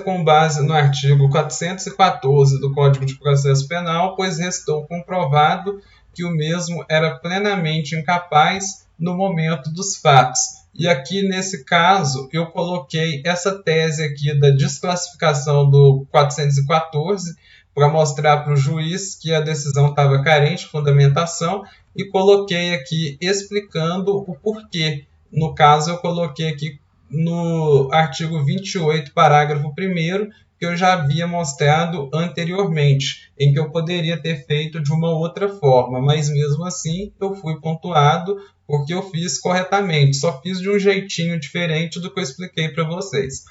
com base no artigo 414 do Código de Processo Penal, pois restou comprovado que o mesmo era plenamente incapaz no momento dos fatos. E aqui, nesse caso, eu coloquei essa tese aqui da desclassificação do 414 para mostrar para o juiz que a decisão estava carente de fundamentação e coloquei aqui explicando o porquê. No caso, eu coloquei aqui no artigo 28, parágrafo 1º, que eu já havia mostrado anteriormente, em que eu poderia ter feito de uma outra forma, mas mesmo assim eu fui pontuado porque eu fiz corretamente, só fiz de um jeitinho diferente do que eu expliquei para vocês.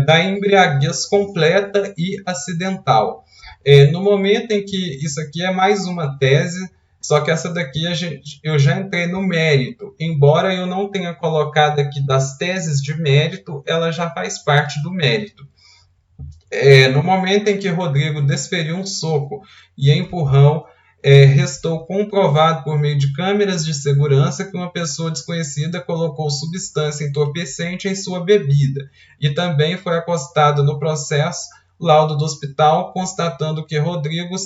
Da embriaguez completa e acidental. No momento em que isso aqui é mais uma tese Só que essa daqui eu já entrei no mérito. Embora eu não tenha colocado aqui das teses de mérito, ela já faz parte do mérito. No momento em que Rodrigo desferiu um soco e empurrão, restou comprovado por meio de câmeras de segurança que uma pessoa desconhecida colocou substância entorpecente em sua bebida. E também foi acostado no processo laudo do hospital, constatando que Rodrigo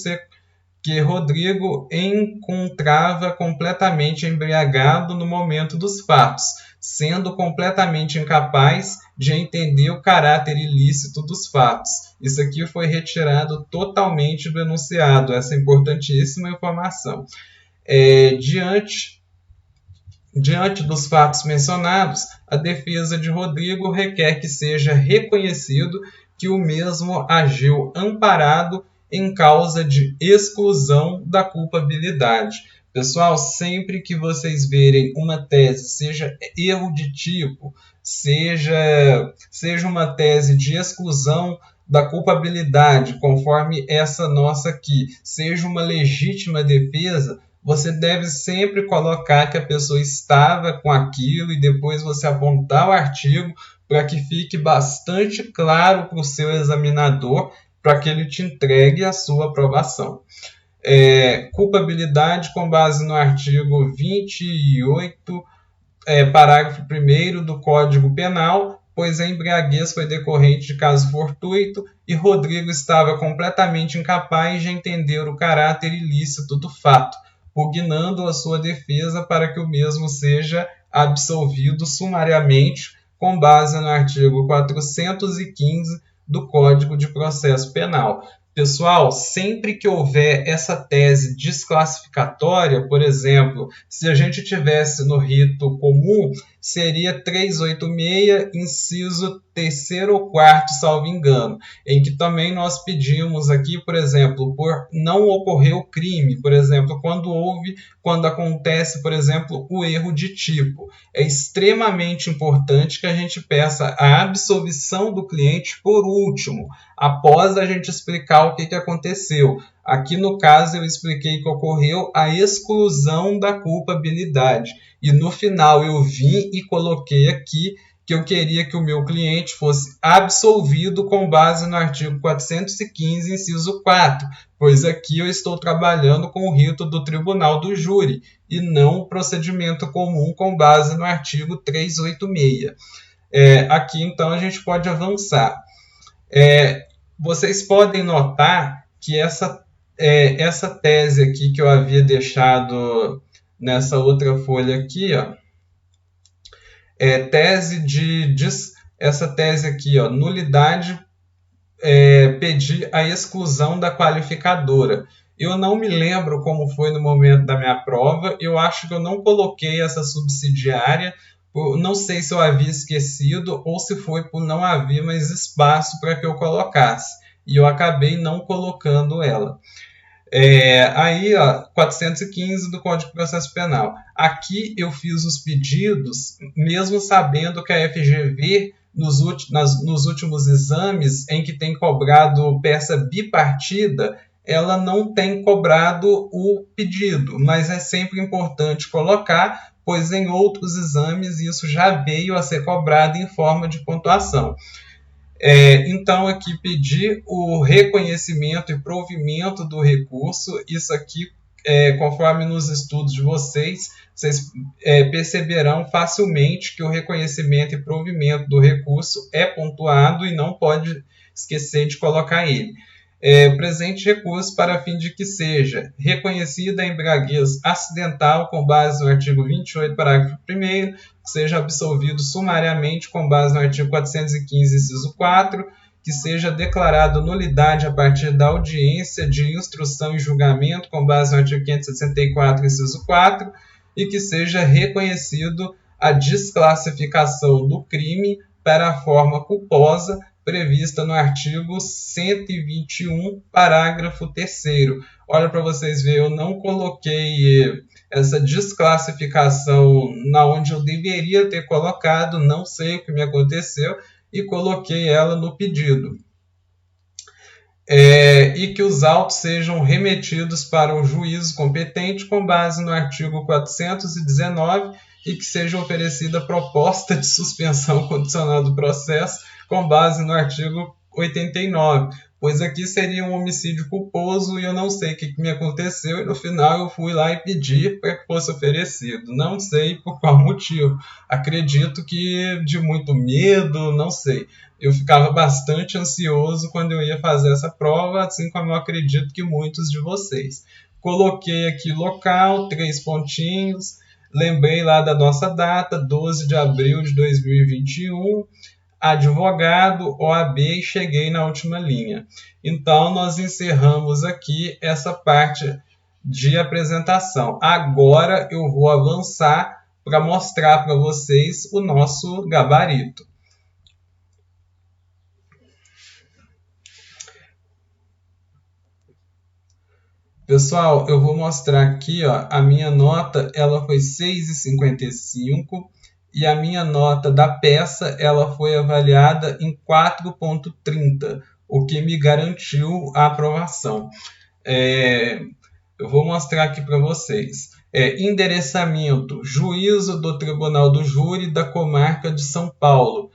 encontrava completamente embriagado no momento dos fatos, sendo completamente incapaz de entender o caráter ilícito dos fatos. Isso aqui foi retirado totalmente do enunciado, essa importantíssima informação. Diante dos fatos mencionados, a defesa de Rodrigo requer que seja reconhecido que o mesmo agiu amparado em causa de exclusão da culpabilidade. Pessoal, sempre que vocês verem uma tese, seja erro de tipo, seja uma tese de exclusão da culpabilidade, conforme essa nossa aqui, seja uma legítima defesa, você deve sempre colocar que a pessoa estava com aquilo e depois você apontar o artigo para que fique bastante claro para o seu examinador, para que ele te entregue a sua aprovação. Culpabilidade com base no artigo 28, parágrafo 1º do Código Penal, pois a embriaguez foi decorrente de caso fortuito e Rodrigo estava completamente incapaz de entender o caráter ilícito do fato, pugnando a sua defesa para que o mesmo seja absolvido sumariamente com base no artigo 415 do Código de Processo Penal. Pessoal, sempre que houver essa tese desclassificatória, por exemplo, se a gente tivesse no rito comum, seria 386, inciso 3º ou 4º, salvo engano, em que também nós pedimos aqui, por exemplo, por não ocorrer o crime, por exemplo, quando acontece, por exemplo, o erro de tipo. É extremamente importante que a gente peça a absolvição do cliente por último, após a gente explicar o que aconteceu. Aqui no caso eu expliquei que ocorreu a exclusão da culpabilidade. E no final eu vim e coloquei aqui que eu queria que o meu cliente fosse absolvido com base no artigo 415, inciso 4, pois aqui eu estou trabalhando com o rito do tribunal do júri e não o procedimento comum com base no artigo 386. Aqui então a gente pode avançar. Vocês podem notar que essa tese aqui que eu havia deixado nessa outra folha aqui, ó, essa tese aqui, ó, nulidade, pedir a exclusão da qualificadora. Eu não me lembro como foi no momento da minha prova, eu acho que eu não coloquei essa subsidiária, não sei se eu havia esquecido ou se foi por não haver mais espaço para que eu colocasse, e eu acabei não colocando ela. Aí, ó, 415 do Código de Processo Penal. Aqui eu fiz os pedidos, mesmo sabendo que a FGV, nos últimos exames em que tem cobrado peça bipartida, ela não tem cobrado o pedido, mas é sempre importante colocar, pois em outros exames isso já veio a ser cobrado em forma de pontuação. Então, aqui pedir o reconhecimento e provimento do recurso. Isso aqui, conforme nos estudos de vocês perceberão facilmente que o reconhecimento e provimento do recurso é pontuado e não pode esquecer de colocar ele. Presente recurso para fim de que seja reconhecida a embriaguez acidental com base no artigo 28, parágrafo 1º, seja absolvido sumariamente com base no artigo 415, inciso 4, que seja declarado nulidade a partir da audiência de instrução e julgamento com base no artigo 564, inciso 4, e que seja reconhecido a desclassificação do crime para a forma culposa prevista no artigo 121, parágrafo 3º. Olha para vocês verem, eu não coloquei essa desclassificação na onde eu deveria ter colocado, não sei o que me aconteceu, e coloquei ela no pedido. e que os autos sejam remetidos para o juízo competente com base no artigo 419 e que seja oferecida proposta de suspensão condicional do processo com base no artigo 89, pois aqui seria um homicídio culposo e eu não sei o que me aconteceu e no final eu fui lá e pedi para que fosse oferecido. Não sei por qual motivo. Acredito que de muito medo, não sei. Eu ficava bastante ansioso quando eu ia fazer essa prova, assim como eu acredito que muitos de vocês. Coloquei aqui local, 3 pontinhos, lembrei lá da nossa data, 12 de abril de 2021, advogado, OAB e cheguei na última linha. Então, nós encerramos aqui essa parte de apresentação. Agora eu vou avançar para mostrar para vocês o nosso gabarito. Pessoal, eu vou mostrar aqui, ó, a minha nota, ela foi 6,55 e a minha nota da peça, ela foi avaliada em 4,30, o que me garantiu a aprovação. Eu vou mostrar aqui para vocês. Endereçamento, juízo do Tribunal do Júri da Comarca de São Paulo.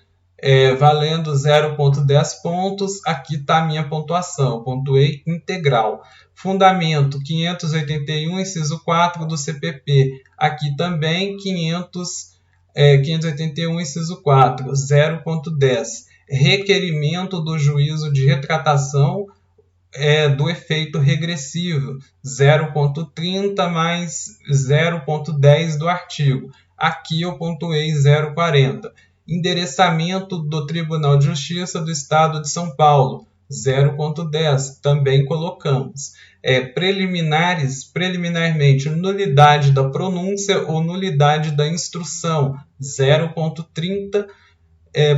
Valendo 0,10 pontos, aqui está a minha pontuação, pontuei integral. Fundamento 581, inciso 4 do CPP, aqui também 581, inciso 4, 0,10. Requerimento do juízo de retratação do efeito regressivo, 0,30 mais 0,10 do artigo. Aqui eu pontuei 0,40. Endereçamento do Tribunal de Justiça do Estado de São Paulo, 0,10, também colocamos. Preliminarmente, nulidade da pronúncia ou nulidade da instrução, 0,30,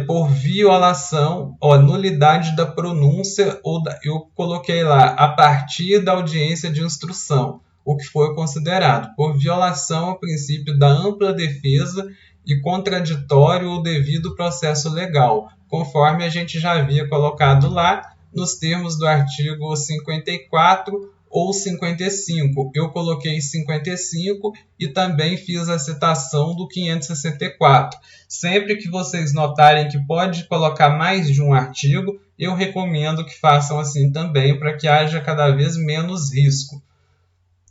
por violação, nulidade da pronúncia, eu coloquei lá, a partir da audiência de instrução, o que foi considerado, por violação ao princípio da ampla defesa e contraditório ou devido processo legal, conforme a gente já havia colocado lá nos termos do artigo 54 ou 55. Eu coloquei 55 e também fiz a citação do 564. Sempre que vocês notarem que pode colocar mais de um artigo, eu recomendo que façam assim também, para que haja cada vez menos risco.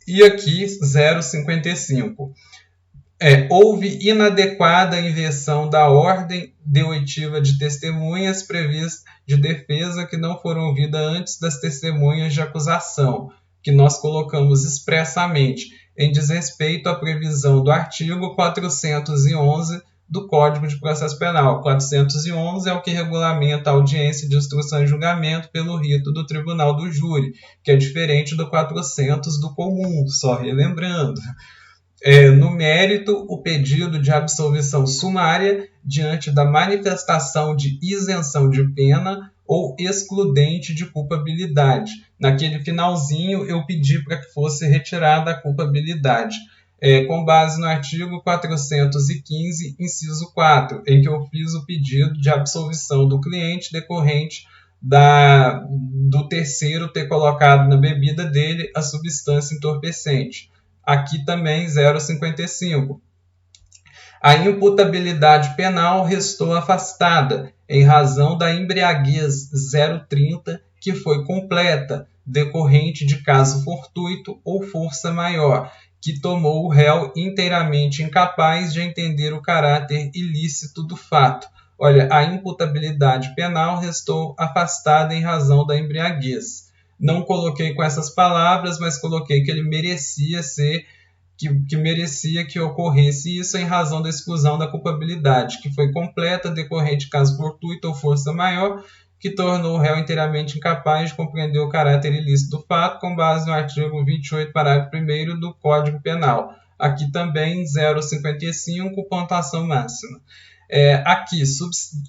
E aqui, 0,55. Houve inadequada inversão da ordem de oitiva de testemunhas previstas de defesa que não foram ouvidas antes das testemunhas de acusação, que nós colocamos expressamente em desrespeito à previsão do artigo 411 do Código de Processo Penal. 411 é o que regulamenta a audiência de instrução e julgamento pelo rito do Tribunal do Júri, que é diferente do 400 do comum, só relembrando. No mérito, o pedido de absolvição sumária diante da manifestação de isenção de pena ou excludente de culpabilidade. Naquele finalzinho, eu pedi para que fosse retirada a culpabilidade, com base no artigo 415, inciso 4, em que eu fiz o pedido de absolvição do cliente decorrente do terceiro ter colocado na bebida dele a substância entorpecente. Aqui também 0,55. A imputabilidade penal restou afastada, em razão da embriaguez 0,30, que foi completa, decorrente de caso fortuito ou força maior, que tomou o réu inteiramente incapaz de entender o caráter ilícito do fato. Olha, a imputabilidade penal restou afastada em razão da embriaguez. Não coloquei com essas palavras, mas coloquei que ele merecia que merecia que ocorresse isso em razão da exclusão da culpabilidade, que foi completa, decorrente de caso fortuito ou força maior, que tornou o réu inteiramente incapaz de compreender o caráter ilícito do fato, com base no artigo 28, parágrafo 1º do Código Penal. Aqui também 0,55, pontuação máxima. Aqui,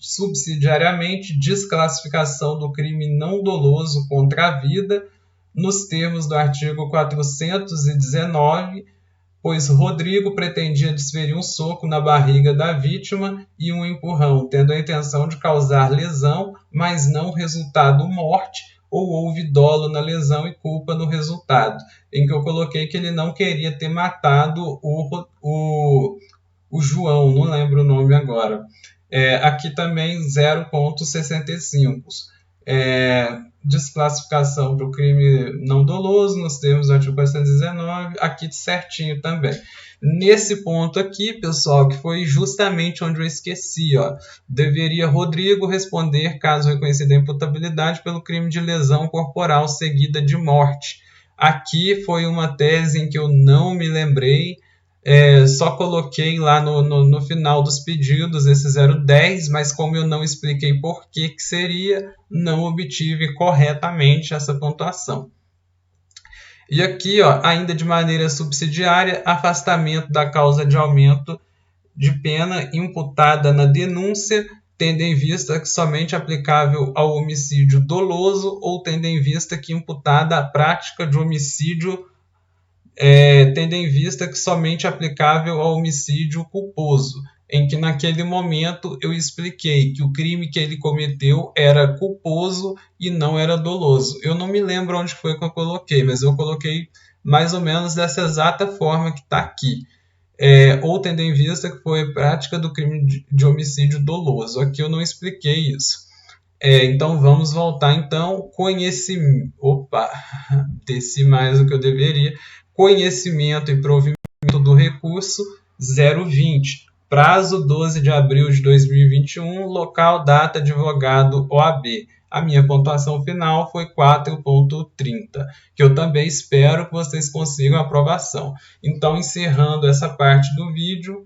subsidiariamente, desclassificação do crime não doloso contra a vida, nos termos do artigo 419, pois Rodrigo pretendia desferir um soco na barriga da vítima e um empurrão, tendo a intenção de causar lesão, mas não resultado morte, ou houve dolo na lesão e culpa no resultado, em que eu coloquei que ele não queria ter matado o João, não lembro o nome agora. Aqui também 0,65. Desclassificação para o crime não doloso, nos termos do artigo 419, aqui certinho também. Nesse ponto aqui, pessoal, que foi justamente onde eu esqueci, ó, deveria Rodrigo responder caso reconhecida a imputabilidade pelo crime de lesão corporal seguida de morte. Aqui foi uma tese em que eu não me lembrei, só coloquei lá no final dos pedidos esse 010, mas como eu não expliquei por que seria, não obtive corretamente essa pontuação. E aqui, ó, ainda de maneira subsidiária, afastamento da causa de aumento de pena imputada na denúncia, tendo em vista que somente aplicável ao homicídio doloso ou tendo em vista que imputada a prática de homicídio tendo em vista que somente aplicável ao homicídio culposo, em que naquele momento eu expliquei que o crime que ele cometeu era culposo e não era doloso. Eu não me lembro onde foi que eu coloquei, mas eu coloquei mais ou menos dessa exata forma que está aqui. Ou tendo em vista que foi prática do crime de homicídio doloso. Aqui eu não expliquei isso. Então vamos voltar então, conhecimento, desci mais do que eu deveria, conhecimento e provimento do recurso 020, prazo 12 de abril de 2021, local, data, advogado, OAB. A minha pontuação final foi 4,30, que eu também espero que vocês consigam aprovação. Então, encerrando essa parte do vídeo,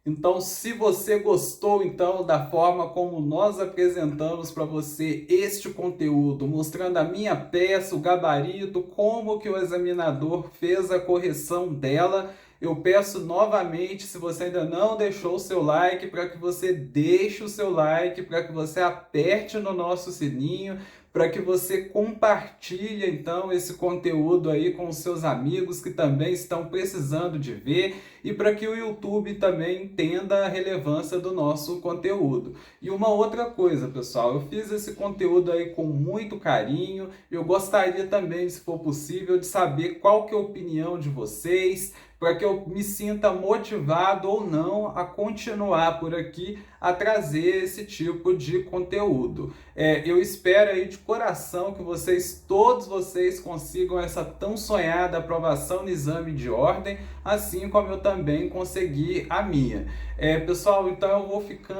Então, se você gostou então da forma como nós apresentamos para você este conteúdo, mostrando a minha peça, o gabarito, como que o examinador fez a correção dela, eu peço novamente, se você ainda não deixou o seu like, para que você deixe o seu like, para que você aperte no nosso sininho, para que você compartilhe então esse conteúdo aí com os seus amigos que também estão precisando de ver e para que o YouTube também entenda a relevância do nosso conteúdo. E uma outra coisa, pessoal, eu fiz esse conteúdo aí com muito carinho, eu gostaria também, se for possível, de saber qual que é a opinião de vocês, para que eu me sinta motivado ou não a continuar por aqui a trazer esse tipo de conteúdo. Eu espero aí de coração que todos vocês consigam essa tão sonhada aprovação no exame de ordem, assim como eu também consegui a minha. Pessoal, então eu vou ficando